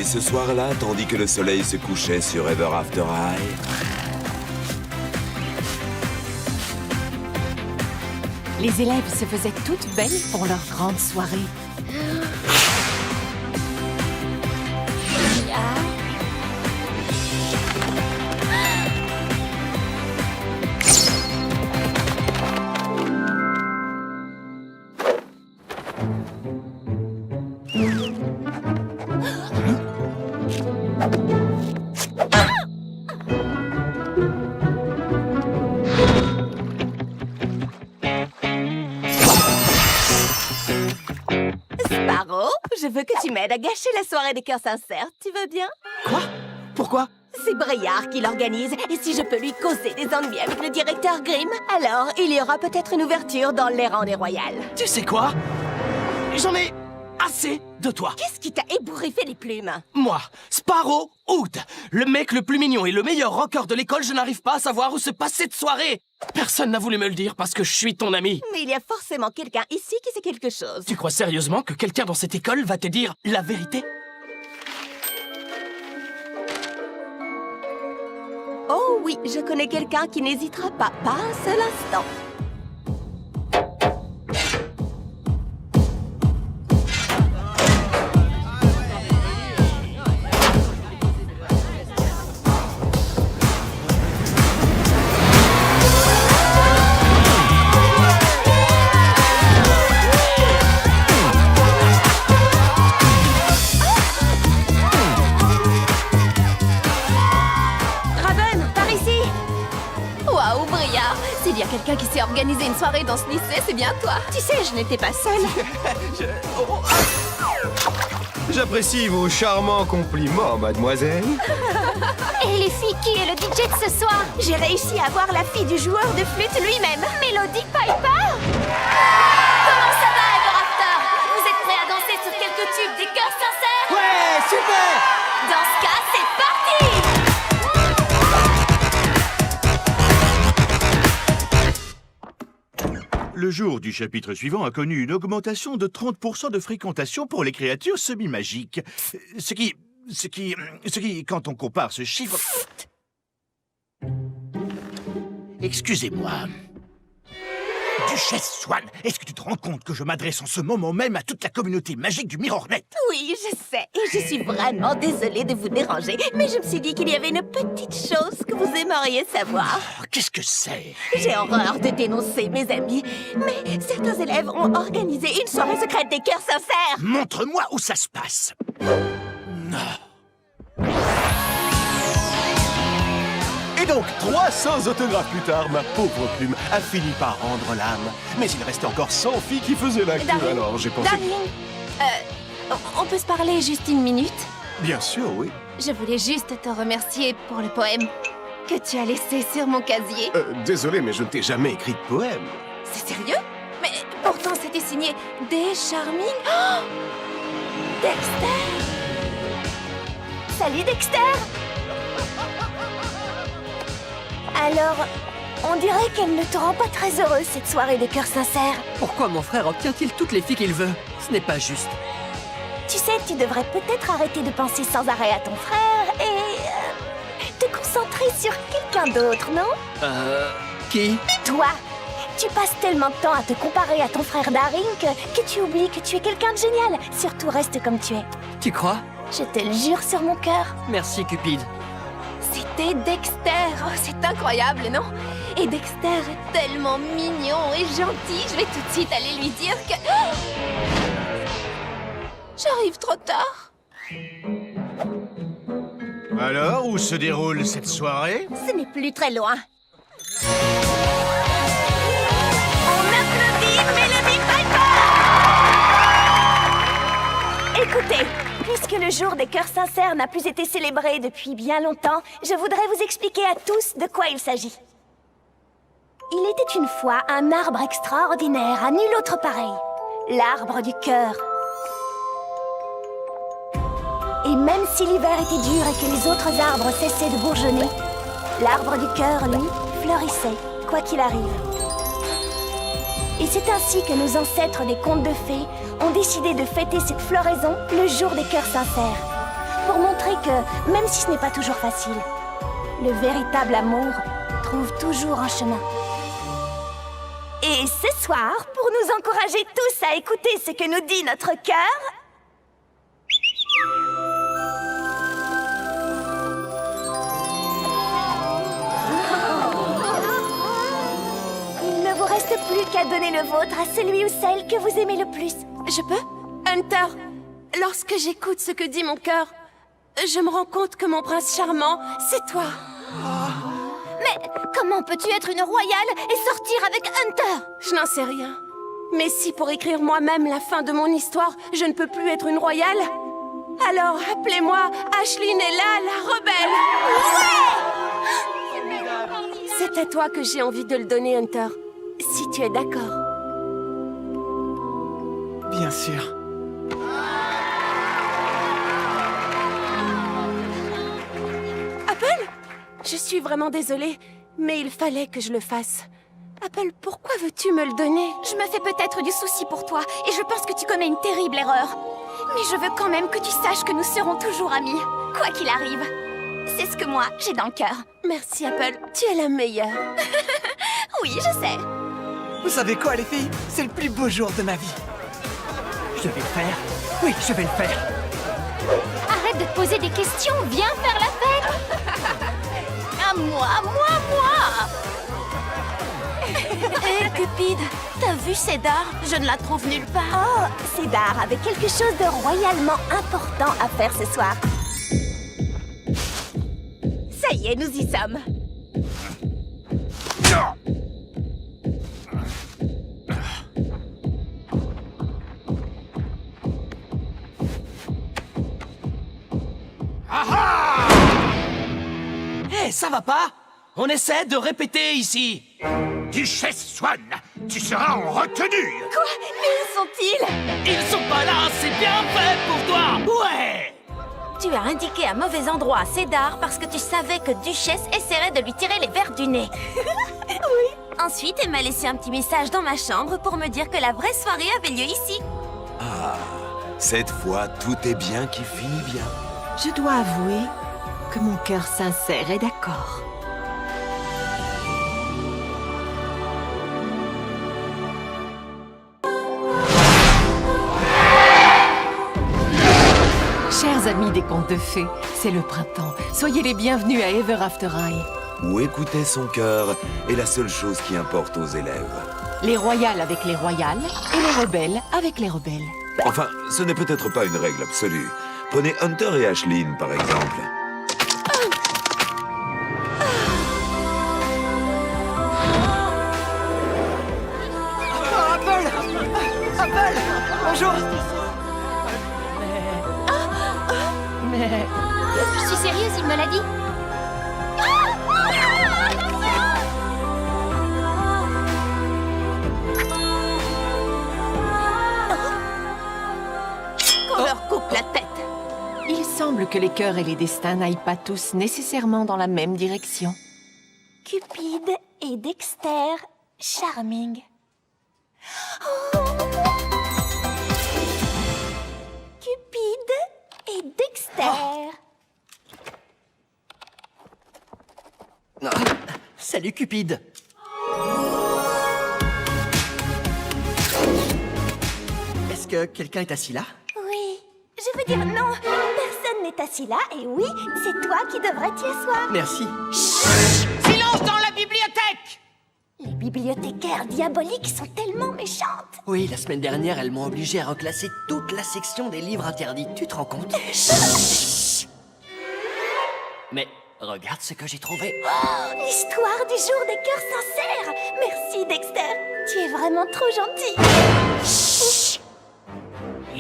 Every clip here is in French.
Et ce soir-là, tandis que le soleil se couchait sur Ever After High... Les élèves se faisaient toutes belles pour leur grande soirée. Sparrow, je veux que tu m'aides à gâcher la soirée des cœurs sincères, tu veux bien? Quoi? Pourquoi? C'est Braillard qui l'organise, et si je peux lui causer des ennuis avec le directeur Grimm, alors il y aura peut-être une ouverture dans les rangs des royales. Tu sais quoi? J'en ai assez de toi. Qu'est-ce qui t'a ébouriffé les plumes? Moi, Sparrow Hood, le mec le plus mignon et le meilleur rocker de l'école, je n'arrive pas à savoir où se passe cette soirée. Personne n'a voulu me le dire parce que je suis ton ami. Mais il y a forcément quelqu'un ici qui sait quelque chose. Tu crois sérieusement que quelqu'un dans cette école va te dire la vérité? Oh oui, je connais quelqu'un qui n'hésitera pas un seul instant. S'il y a quelqu'un qui sait organiser une soirée dans ce lycée, c'est bien toi. Tu sais, je n'étais pas seule. J'apprécie vos charmants compliments, mademoiselle. Et les filles, qui est le DJ de ce soir? J'ai réussi à avoir la fille du joueur de flûte lui-même. Mélodie Piper. Comment ça va, Ever After? Vous êtes prêts à danser sur quelques tubes des cœurs sincères? Ouais, super! Dans ce cas, c'est parti! Le jour du chapitre suivant a connu une augmentation de 30% de fréquentation pour les créatures semi-magiques. Ce qui, quand on compare ce chiffre... Excusez-moi. Duchesse Swan, est-ce que tu te rends compte que je m'adresse en ce moment même à toute la communauté magique du Mirrornet? Oui, je sais, et je suis vraiment désolée de vous déranger, mais je me suis dit qu'il y avait une petite chose que vous aimeriez savoir. Oh, qu'est-ce que c'est? J'ai horreur de dénoncer mes amis, mais certains élèves ont organisé une soirée secrète des cœurs sincères. Montre-moi où ça se passe. Et donc, 300 autographes plus tard, ma pauvre plume a fini par rendre l'âme. Mais il restait encore 100 filles qui faisaient la queue, Darling, alors j'ai pensé... Darling, on peut se parler juste une minute? Bien sûr, oui. Je voulais juste te remercier pour le poème que tu as laissé sur mon casier. Désolé, mais je ne t'ai jamais écrit de poème. C'est sérieux? Mais pourtant, c'était signé Des Charming. Oh, Dexter! Salut Dexter! Alors, on dirait qu'elle ne te rend pas très heureuse, cette soirée des cœurs sincères. Pourquoi mon frère obtient-il toutes les filles qu'il veut? Ce n'est pas juste. Tu sais, tu devrais peut-être arrêter de penser sans arrêt à ton frère et... te concentrer sur quelqu'un d'autre, non? Qui? Toi! Tu passes tellement de temps à te comparer à ton frère Daring que tu oublies que tu es quelqu'un de génial. Surtout, reste comme tu es. Tu crois? Je te le jure sur mon cœur. Merci, Cupide. C'était Dexter. Oh, c'est incroyable, non? Et Dexter est tellement mignon et gentil. Je vais tout de suite aller lui dire que... Oh, j'arrive trop tard. Alors, où se déroule cette soirée? Ce n'est plus très loin. On applaudit Mélodie Piper! Écoutez, puisque le jour des cœurs sincères n'a plus été célébré depuis bien longtemps, je voudrais vous expliquer à tous de quoi il s'agit. Il était une fois un arbre extraordinaire, à nul autre pareil. L'arbre du cœur. Et même si l'hiver était dur et que les autres arbres cessaient de bourgeonner, l'arbre du cœur, lui, fleurissait, quoi qu'il arrive. Et c'est ainsi que nos ancêtres des contes de fées ont décidé de fêter cette floraison le jour des cœurs sincères, pour montrer que, même si ce n'est pas toujours facile, le véritable amour trouve toujours un chemin. Et ce soir, pour nous encourager tous à écouter ce que nous dit notre cœur, il ne vous reste plus qu'à donner le vôtre à celui ou celle que vous aimez le plus. Je peux? Hunter, lorsque j'écoute ce que dit mon cœur, je me rends compte que mon prince charmant, c'est toi. Mais comment peux-tu être une royale et sortir avec Hunter? Je n'en sais rien. Mais si pour écrire moi-même la fin de mon histoire, je ne peux plus être une royale, alors appelez-moi Aisling Ella la rebelle. Ouais! C'est à toi que j'ai envie de le donner, Hunter. Si tu es d'accord. Bien sûr. Apple? Je suis vraiment désolée, mais il fallait que je le fasse. Apple, pourquoi veux-tu me le donner? Je me fais peut-être du souci pour toi, et je pense que tu commets une terrible erreur. Mais je veux quand même que tu saches que nous serons toujours amis, quoi qu'il arrive. C'est ce que moi, j'ai dans le cœur. Merci, Apple. Tu es la meilleure. Oui, je sais. Vous savez quoi, les filles? C'est le plus beau jour de ma vie. Je vais le faire. Oui, je vais le faire. Arrête de te poser des questions, viens faire la fête. À moi. Hé, Cupid, t'as vu Cédar? Je ne la trouve nulle part. Oh, Cédar avait quelque chose de royalement important à faire ce soir. Ça y est, nous y sommes. Hé, ça va pas? On essaie de répéter ici. Duchesse Swan, tu seras en retenue. Quoi? Mais où sont-ils? Ils sont pas là, c'est bien fait pour toi. Ouais. Tu as indiqué un mauvais endroit à Cédar parce que tu savais que Duchesse essaierait de lui tirer les vers du nez. Oui. Ensuite, elle m'a laissé un petit message dans ma chambre pour me dire que la vraie soirée avait lieu ici. Cette fois, tout est bien qui finit bien. Je dois avouer que mon cœur sincère est d'accord. Chers amis des contes de fées, c'est le printemps. Soyez les bienvenus à Ever After High. Où écouter son cœur est la seule chose qui importe aux élèves. Les royales avec les royales et les rebelles avec les rebelles. Enfin, ce n'est peut-être pas une règle absolue. Prenez Hunter et Aisling, par exemple. Apple! Bonjour! Mais... Je suis sérieuse, il me l'a dit. Qu'on leur coupe la tête. il semble que les cœurs et les destins n'aillent pas tous nécessairement dans la même direction. Cupid et Dexter, charming. Oh. Cupid et Dexter. Salut, Cupid. Est-ce que quelqu'un est assis là? Oui, je veux dire non, personne n'est assis là et oui, c'est toi qui devrais t'y asseoir. Merci. Silence dans la bibliothèque! Les bibliothécaires diaboliques sont tellement méchantes. Oui, la semaine dernière, elles m'ont obligé à reclasser toute la section des livres interdits. Tu te rends compte? Mais regarde ce que j'ai trouvé. Oh, l'histoire du jour des cœurs sincères. Merci Dexter, tu es vraiment trop gentil.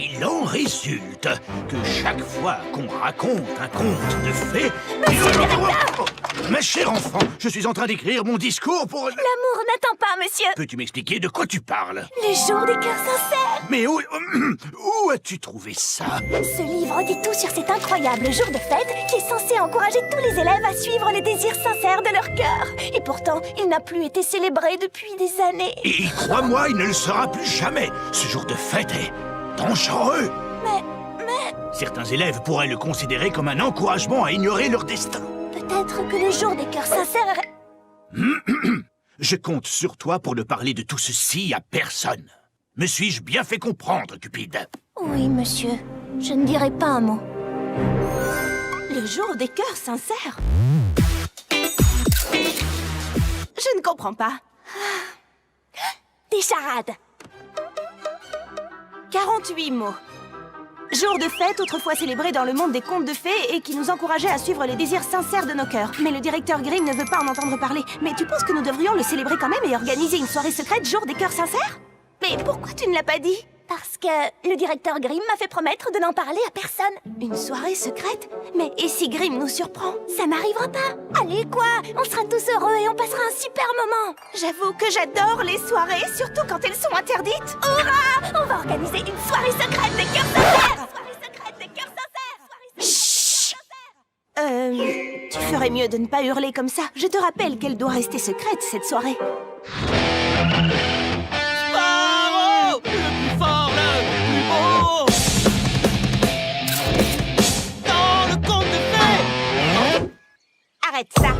Il en résulte que chaque fois qu'on raconte un conte de fées... Ma chère enfant, je suis en train d'écrire mon discours pour... L'amour n'attend pas, monsieur. Peux-tu m'expliquer de quoi tu parles? Le jour des cœurs sincères. Mais où as-tu trouvé ça? Ce livre dit tout sur cet incroyable jour de fête qui est censé encourager tous les élèves à suivre les désirs sincères de leur cœur. Et pourtant, il n'a plus été célébré depuis des années. Et crois-moi, il ne le sera plus jamais. Ce jour de fête est dangereux. Mais... Certains élèves pourraient le considérer comme un encouragement à ignorer leur destin. Peut-être que le jour des cœurs sincères... Je compte sur toi pour ne parler de tout ceci à personne. Me suis-je bien fait comprendre, Cupide? Oui, monsieur. Je ne dirai pas un mot. Le jour des cœurs sincères. Je ne comprends pas. Des charades. 48 mots. Jour de fête, autrefois célébré dans le monde des contes de fées et qui nous encourageait à suivre les désirs sincères de nos cœurs. Mais le directeur Grimm ne veut pas en entendre parler. Mais tu penses que nous devrions le célébrer quand même et organiser une soirée secrète jour des cœurs sincères? Mais pourquoi tu ne l'as pas dit? Parce que le directeur Grimm m'a fait promettre de n'en parler à personne. Une soirée secrète? Mais et si Grimm nous surprend? Ça n'arrivera pas. Allez, quoi? On sera tous heureux et on passera un super moment. J'avoue que j'adore les soirées, surtout quand elles sont interdites. Hurrah! On va organiser une soirée secrète des cœurs sincères. Soirée secrète des cœurs sincères. Tu ferais mieux de ne pas hurler comme ça. Je te rappelle qu'elle doit rester secrète, cette soirée. Sparo! Le plus fort, le plus beau! Dans le conte de fées! Arrête ça!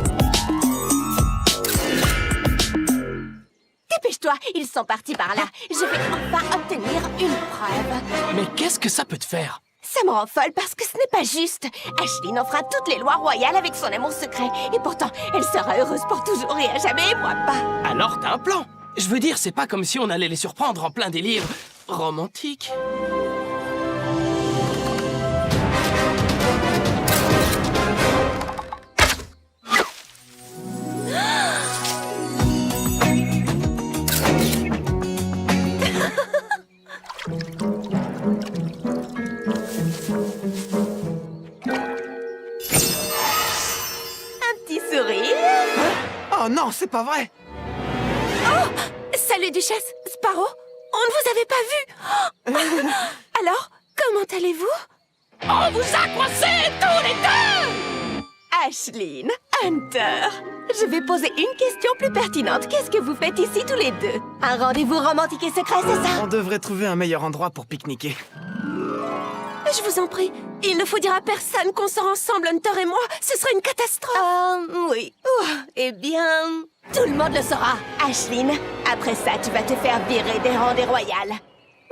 Dépêche-toi, ils sont partis par là. Je vais enfin obtenir une preuve. Mais qu'est-ce que ça peut te faire? Ça me rend folle parce que ce n'est pas juste. Ashlyn enfreint toutes les lois royales avec son amour secret. Et pourtant, elle sera heureuse pour toujours et à jamais, et moi pas. Alors t'as un plan? Je veux dire, c'est pas comme si on allait les surprendre en plein délire romantique. Un petit sourire. Oh non, c'est pas vrai! Salut, Duchesse. Sparrow, on ne vous avait pas vu. Alors, comment allez-vous? On vous a coincés tous les deux! Ashlyn, Hunter, je vais poser une question plus pertinente. Qu'est-ce que vous faites ici tous les deux? Un rendez-vous romantique et secret, c'est ça? On devrait trouver un meilleur endroit pour pique-niquer. Je vous en prie, il ne faut dire à personne qu'on sort ensemble, Hunter et moi. Ce serait une catastrophe. Oui. Eh bien, tout le monde le saura. Ashlyn, après ça, tu vas te faire virer des rangs des royales.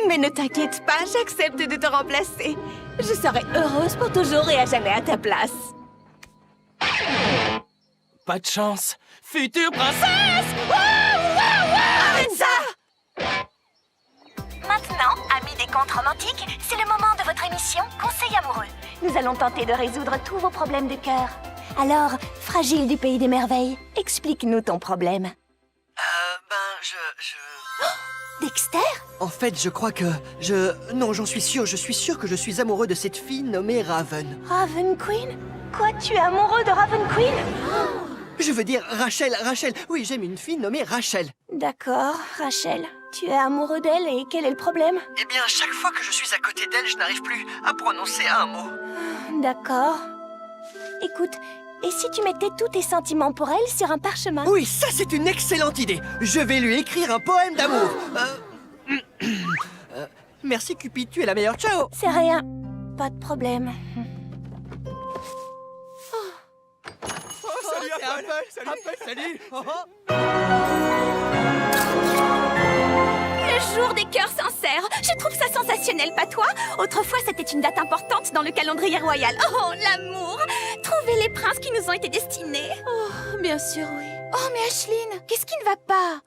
Mais ne t'inquiète pas, j'accepte de te remplacer. Je serai heureuse pour toujours et à jamais à ta place. Pas de chance. Future princesse! Arrête ça! Maintenant, amis des contes romantiques, c'est le moment de votre émission Conseil amoureux. Nous allons tenter de résoudre tous vos problèmes de cœur. Alors, fragile du pays des merveilles, explique-nous ton problème. Dexter? En fait, je crois que... Non, je suis sûr que je suis amoureux de cette fille nommée Raven. Raven Queen? Quoi, tu es amoureux de Raven Queen? Je veux dire Rachel. Oui, j'aime une fille nommée Rachel. D'accord, Rachel. Tu es amoureux d'elle et quel est le problème? Eh bien, chaque fois que je suis à côté d'elle, je n'arrive plus à prononcer un mot. D'accord. Écoute, et si tu mettais tous tes sentiments pour elle sur un parchemin? Oui, ça c'est une excellente idée. Je vais lui écrire un poème d'amour. Merci Cupid, tu es la meilleure. Ciao. C'est rien. Pas de problème. Salut Apple. Salut. Le jour des cœurs sincères. Je trouve ça sensationnel, pas toi? Autrefois, c'était une date importante dans le calendrier royal. Oh, l'amour! Trouver les princes qui nous ont été destinés. Oh, bien sûr, oui. Oh, mais Ashlyn, qu'est-ce qui ne va pas?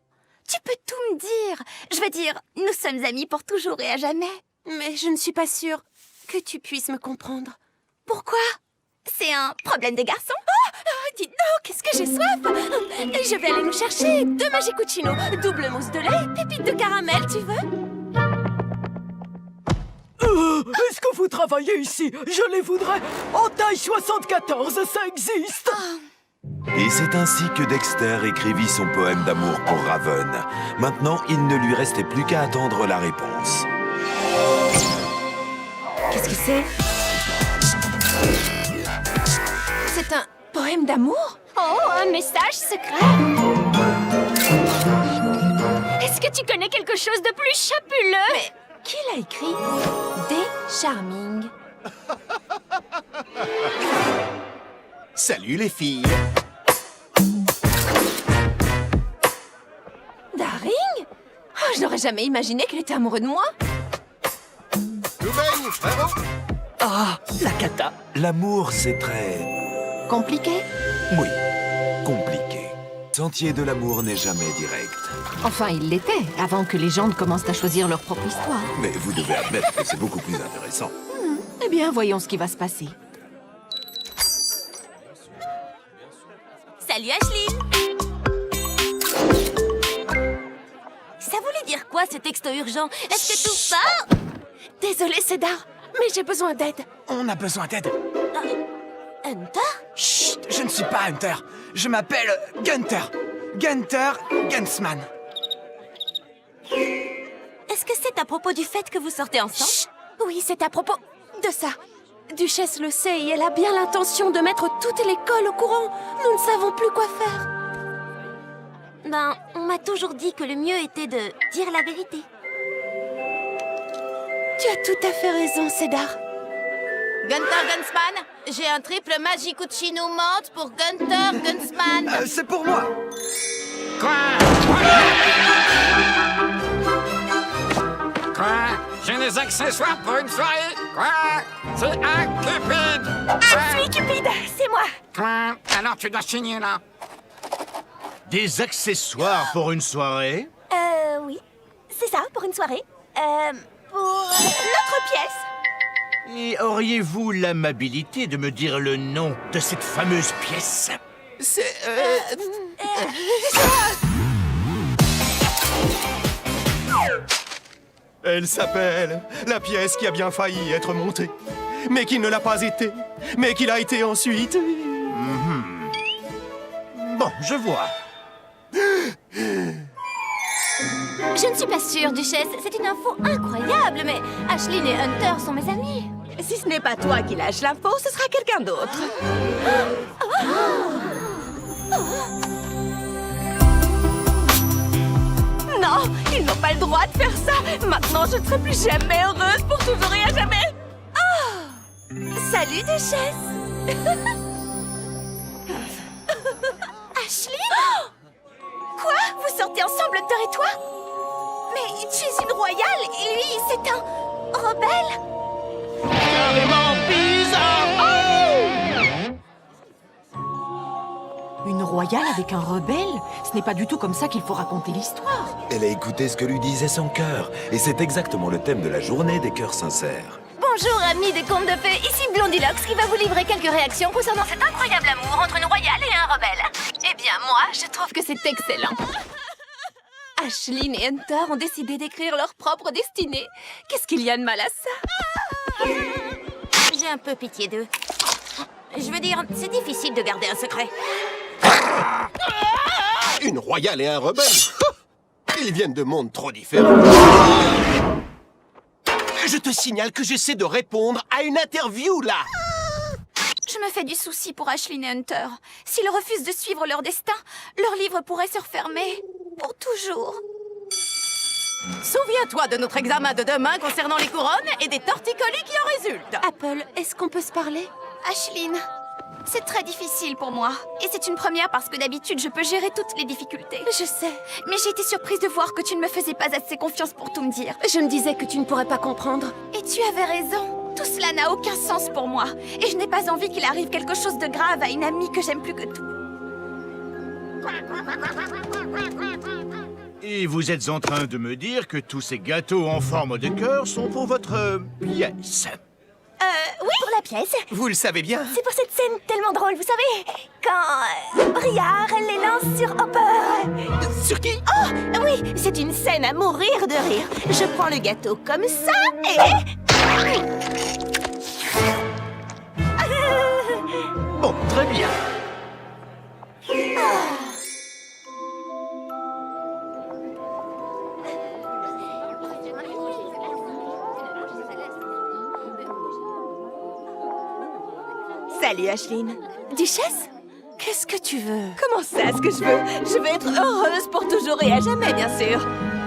Tu peux tout me dire. Je veux dire, nous sommes amis pour toujours et à jamais. Mais je ne suis pas sûre que tu puisses me comprendre. Pourquoi? C'est un problème de garçon? Oh, dites donc, qu'est-ce que j'ai soif! Je vais aller nous chercher 2 Magicouchino, double mousse de lait, pépites de caramel, tu veux? Est-ce que vous travaillez ici? Je les voudrais en taille 74, ça existe. Et c'est ainsi que Dexter écrivit son poème d'amour pour Raven. Maintenant, il ne lui restait plus qu'à attendre la réponse. Qu'est-ce que c'est? C'est un poème d'amour? Oh, un message secret! Est-ce que tu connais quelque chose de plus chapuleux? Mais qui l'a écrit? Des Charming. Salut les filles. Daring? Oh, je n'aurais jamais imaginé qu'il était amoureux de moi. Tout baigne, frérot. Ah, la cata. L'amour, c'est très... Compliqué? Oui, compliqué. Sentier de l'amour n'est jamais direct. Enfin, il l'était, avant que les gens ne commencent à choisir leur propre histoire. Mais vous devez admettre que c'est beaucoup plus intéressant. Eh bien, voyons ce qui va se passer. Salut Ashley. Ça voulait dire quoi ce texto urgent? Est-ce que tout va? Désolée, Cédar, mais j'ai besoin d'aide. On a besoin d'aide. Hunter? Chut, je ne suis pas Hunter. Je m'appelle Gunter. Gunter Gunsman. Est-ce que c'est à propos du fait que vous sortez ensemble? Chut. Oui, c'est à propos de ça. Duchesse le sait et elle a bien l'intention de mettre toute l'école au courant. Nous ne savons plus quoi faire. Ben, on m'a toujours dit que le mieux était de dire la vérité. Tu as tout à fait raison, Cédar. Gunter Gunsman, j'ai un triple Magicouchino menthe pour Gunter Gunsman. C'est pour moi. Quoi? J'ai des accessoires pour une soirée? Quoi? C'est un Cupid! Je suis Cupid, c'est moi. Quoi? Alors tu dois signer là. Des accessoires pour une soirée? Oui, c'est ça, pour une soirée. Pour notre pièce. Et auriez-vous l'amabilité de me dire le nom de cette fameuse pièce? C'est... Elle s'appelle la pièce qui a bien failli être montée, mais qui ne l'a pas été, mais qui l'a été ensuite. Bon, je vois. Je ne suis pas sûre, Duchesse. C'est une info incroyable, mais Ashlyn et Hunter sont mes amis. Si ce n'est pas toi qui lâche l'info, ce sera quelqu'un d'autre. Non, ils n'ont pas le droit de faire ça. Maintenant, je ne serai plus jamais heureuse pour toujours et à jamais. Salut, Duchesse. Ashlyn? Quoi? Vous sortez ensemble, Hunter et toi? Mais tu es une royale et lui, c'est un rebelle? Une royale avec un rebelle? Ce n'est pas du tout comme ça qu'il faut raconter l'histoire. Elle a écouté ce que lui disait son cœur, et c'est exactement le thème de la journée des cœurs sincères. Bonjour, amis des contes de fées, ici Blondilocks qui va vous livrer quelques réactions concernant cet incroyable amour entre une royale et un rebelle. Eh bien, moi, je trouve que c'est excellent. Ashlyn et Hunter ont décidé d'écrire leur propre destinée. Qu'est-ce qu'il y a de mal à ça? J'ai un peu pitié d'eux. Je veux dire, c'est difficile de garder un secret. Une royale et un rebelle. Ils viennent de mondes trop différents. Je te signale que j'essaie de répondre à une interview, là. Je me fais du souci pour Ashlyn et Hunter. S'ils refusent de suivre leur destin, leur livre pourrait se refermer pour toujours. Souviens-toi de notre examen de demain concernant les couronnes et des torticolis qui en résultent. Apple, est-ce qu'on peut se parler? Ashlyn, c'est très difficile pour moi. Et c'est une première parce que d'habitude, je peux gérer toutes les difficultés. Je sais. Mais j'ai été surprise de voir que tu ne me faisais pas assez confiance pour tout me dire. Je me disais que tu ne pourrais pas comprendre. Et tu avais raison. Tout cela n'a aucun sens pour moi. Et je n'ai pas envie qu'il arrive quelque chose de grave à une amie que j'aime plus que tout. Et vous êtes en train de me dire que tous ces gâteaux en forme de cœur sont pour votre pièce? Oui, pour la pièce. Vous le savez bien. C'est pour cette scène tellement drôle, vous savez, quand Briard les lance sur Hopper. Sur qui? Oh, oui, c'est une scène à mourir de rire. Je prends le gâteau comme ça et... Bon, très bien. Salut, Ashlyn. Duchesse? Qu'est-ce que tu veux? Comment ça, ce que je veux? Je veux être heureuse pour toujours et à jamais, bien sûr.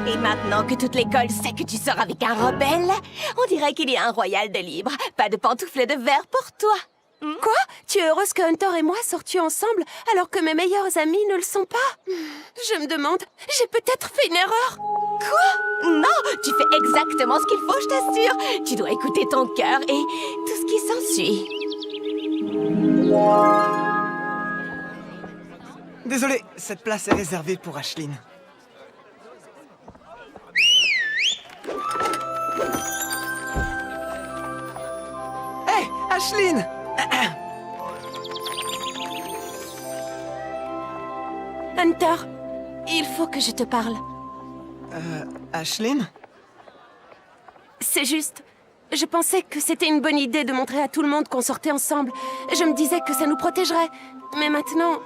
Et maintenant que toute l'école sait que tu sors avec un rebelle, on dirait qu'il y a un royal de libre. Pas de pantoufles de verre pour toi. Quoi? Tu es heureuse que Hunter et moi sortions ensemble alors que mes meilleurs amis ne le sont pas? Je me demande, j'ai peut-être fait une erreur. Quoi? Non, tu fais exactement ce qu'il faut, je t'assure. Tu dois écouter ton cœur et tout ce qui s'ensuit. Désolé, cette place est réservée pour Ashlyn. Hé, Ashlyn! Hunter, il faut que je te parle. Ashlyn? C'est juste, je pensais que c'était une bonne idée de montrer à tout le monde qu'on sortait ensemble. Je me disais que ça nous protégerait. Mais maintenant,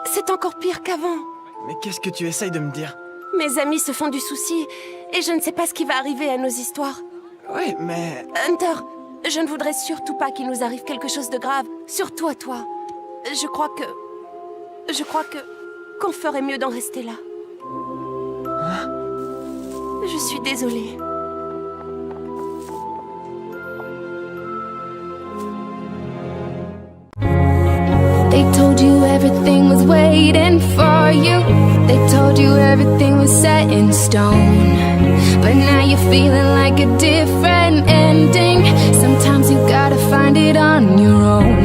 c'est encore pire qu'avant. Mais qu'est-ce que tu essayes de me dire? Mes amis se font du souci et je ne sais pas ce qui va arriver à nos histoires. Oui, mais... Hunter, je ne voudrais surtout pas qu'il nous arrive quelque chose de grave. Surtout à toi. Je crois que... qu'on ferait mieux d'en rester là. Je suis désolée. They told you everything was waiting for you. They told you everything was set in stone. But now you're feeling like a different ending. Sometimes you gotta find it on your own.